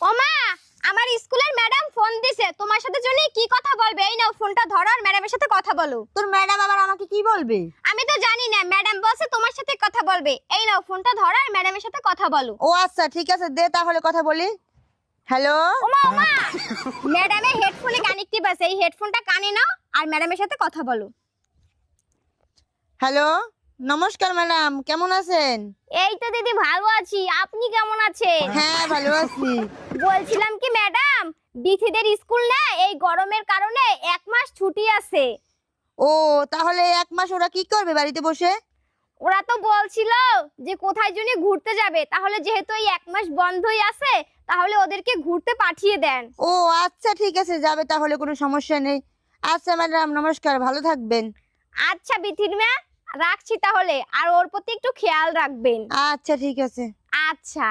ওমা, আমার স্কুলের ম্যাডাম ফোন দিছে, তোমার সাথে জন্য কি কথা বলবে। এই নাও ফোনটা ধরো আর ম্যাডামের সাথে কথা বলো। তোর ম্যাডাম আবার আমাকে কি বলবে? আমি তো জানি না, ম্যাডাম বলছে তোমার সাথে কথা বলবে। এই নাও ফোনটা ধরো আর ম্যাডামের সাথে কথা বলো। ও আচ্ছা ঠিক আছে, দে তাহলে কথা বলি। হ্যালো। ওমা ওমা, ম্যাডামের হেডফোনে কানেক্টিভ আছে, এই হেডফোনটা কানে নাও আর ম্যাডামের সাথে কথা বলো। হ্যালো, নমস্কার ম্যাডাম, কেমন আছেন? এই তো দিদি ভালো আছি, আপনি কেমন আছেন? হ্যাঁ ভালো আছি। বলছিলাম কি ম্যাডাম, বিথিদের স্কুল না এই গরমের কারণে 1 মাস ছুটি আছে। ও তাহলে 1 মাস ওরা কি করবে বাড়িতে বসে? ওরা তো বলছিল যে কোথায় জন্য ঘুরতে যাবে, তাহলে যেহেতু এই 1 মাস বন্ধই আছে তাহলে ওদেরকে ঘুরতে পাঠিয়ে দেন। ও আচ্ছা ঠিক আছে, যাবে তাহলে, কোনো সমস্যা নেই। আচ্ছা ম্যাডাম নমস্কার, ভালো থাকবেন। আচ্ছা বিথির মা, রাখছি তাহলে, আর ওর প্রতি একটু খেয়াল রাখবেন। আচ্ছা ঠিক আছে। আচ্ছা।